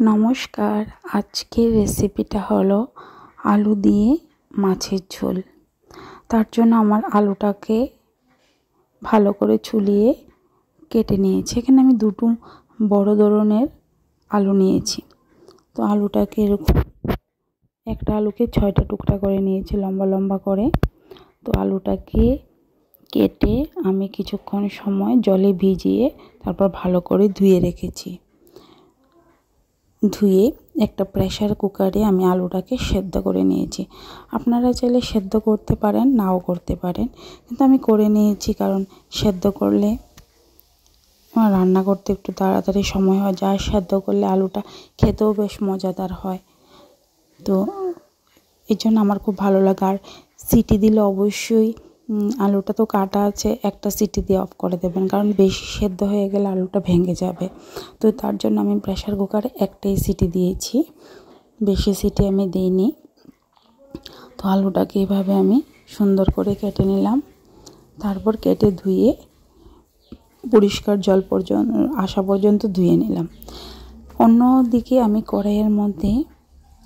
নমস্কার। আজকের রেসিপিটা হলো আলু দিয়ে মাছের ঝোল। তার জন্য আমার আলুটাকে ভালো করে ছুলিয়ে কেটে নিয়েছি। এখানে আমি দুটো বড় ধরনের আলু নিয়েছি। তো আলুটাকে এরকম একটা আলুকে 6টা টুকরা করে নিয়েছি লম্বা লম্বা করে। তো আলুটাকে কেটে আমি কিছুক্ষণ সময় জলে ভিজিয়ে তারপর ভালো করে ধুয়ে রেখেছি। ধুয়ে একটা প্রেসার কুকারে আমি আলুটাকে সেদ্ধ করে নিয়েছি। আপনারা চাইলে সেদ্ধ করতে পারেন, নাও করতে পারেন, কিন্তু আমি করে নিয়েছি কারণ সেদ্ধ করলে রান্না করতে একটু তাড়াতাড়ি সময় হয়, যা সেদ্ধ করলে আলুটা খেতেও বেশ মজাদার হয়। তো এই জন্য আমার খুব ভালো লাগে। আর সিটি দিলে অবশ্যই আলুটা তো কাটা আছে, একটা সিটি দিয়ে অফ করে দেবেন, কারণ বেশি সেদ্ধ হয়ে গেলে আলুটা ভেঙে যাবে। তো তার জন্য আমি প্রেসার কুকারে একটাই সিটি দিয়েছি, বেশি সিটি আমি দিইনি। তো আলুটাকে এভাবে আমি সুন্দর করে কেটে নিলাম। তারপর কেটে ধুয়ে পরিষ্কার জল আসা পর্যন্ত ধুয়ে নিলাম। অন্যদিকে আমি কড়াইয়ের মধ্যে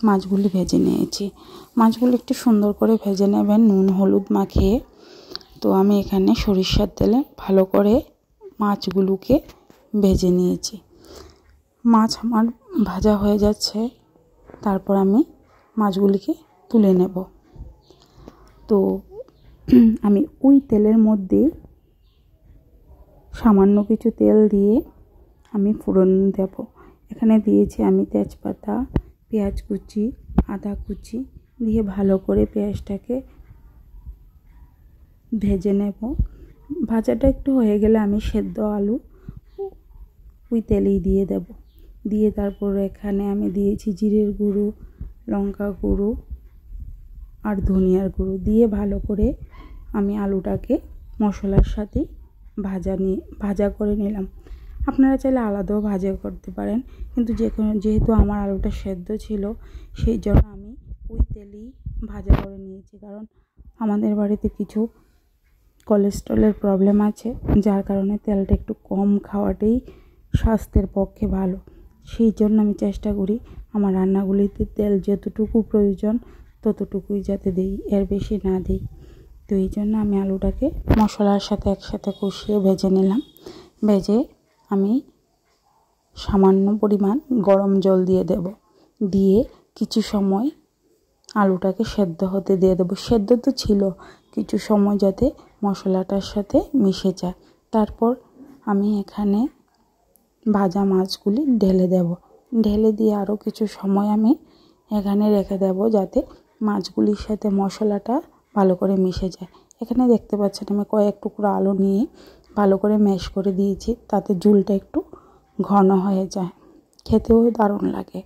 মাছগুলি ভেজে নিয়েছি। মাছগুলি একটু সুন্দর করে ভেজে নেবেন নুন হলুদ মাখিয়ে। তো আমি এখানে সরিষার তেলে ভালো করে মাছগুলোকে ভেজে নিয়েছি। মাছ আমার ভাজা হয়ে যাচ্ছে, তারপর আমি মাছগুলিকে তুলে নেব। তো আমি ওই তেলের মধ্যে সামান্য কিছু তেল দিয়ে আমি ফোড়ন দেব। এখানে দিয়েছি আমি তেজপাতা, পেঁয়াজ কুচি, আদা কুচি দিয়ে ভালো করে পেঁয়াজটাকে ভেজে নেব। ভাজাটা একটু হয়ে গেলে আমি সেদ্ধ আলু ওই তেলেই দিয়ে দেব। দিয়ে তারপর এখানে আমি দিয়েছি জিরের গুঁড়ো, লঙ্কা গুঁড়ো আর ধনিয়ার গুঁড়ো দিয়ে ভালো করে আমি আলুটাকে মশলার সাথে ভাজা করে নিলাম। আপনারা চাইলে আলাদাও ভাজা করতে পারেন, কিন্তু যেহেতু আমার আলুটা সেদ্ধ ছিল সেই জন্য আমি ওই তেলেই ভাজা করে নিয়েছি। কারণ আমাদের বাড়িতে কিছু কোলেস্ট্রলের প্রবলেম আছে, যার কারণে তেলটা একটু কম খাওয়াটাই স্বাস্থ্যের পক্ষে ভালো। সেই জন্য আমি চেষ্টা করি আমার রান্নাগুলিতে তেল যতটুকু প্রয়োজন ততটুকুই যাতে দিই, এর বেশি না দিই। তো এই জন্য আমি আলুটাকে মশলার সাথে একসাথে কষিয়ে ভেজে নিলাম। ভেজে আমি সামান্য পরিমাণ গরম জল দিয়ে দেব। দিয়ে কিছু সময় আলুটাকে সেদ্ধ হতে দিয়ে দেবো। সেদ্ধ তো ছিল, কিছু সময় যাতে মশলাটার সাথে মিশে যায়। তারপর আমি এখানে ভাজা মাছগুলি ঢেলে দেব। ঢেলে দিয়ে আরও কিছু সময় আমি এখানে রেখে দেব, যাতে মাছগুলির সাথে মশলাটা ভালো করে মিশে যায়। এখানে দেখতে পাচ্ছেন আমি কয়েক টুকরো আলু নিয়ে ভালো করে ম্যাশ করে দিয়েছি, তাতে ঝোলটা একটু ঘন হয়ে যায়, খেতেও দারুণ লাগে।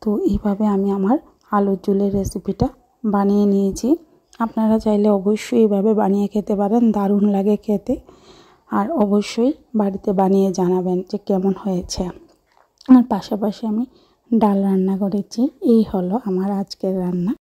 তো এইভাবে আমি আমার আলুর ঝোলের রেসিপিটা বানিয়ে নিয়েছি। আপনারা চাইলে অবশ্যই এইভাবে বানিয়ে খেতে পারেন, দারুণ লাগে খেতে। আর অবশ্যই বাড়িতে বানিয়ে জানাবেন যে কেমন হয়েছে। আর পাশাপাশি আমি ডাল রান্না করেছি। এই হলো আমার আজকের রান্না।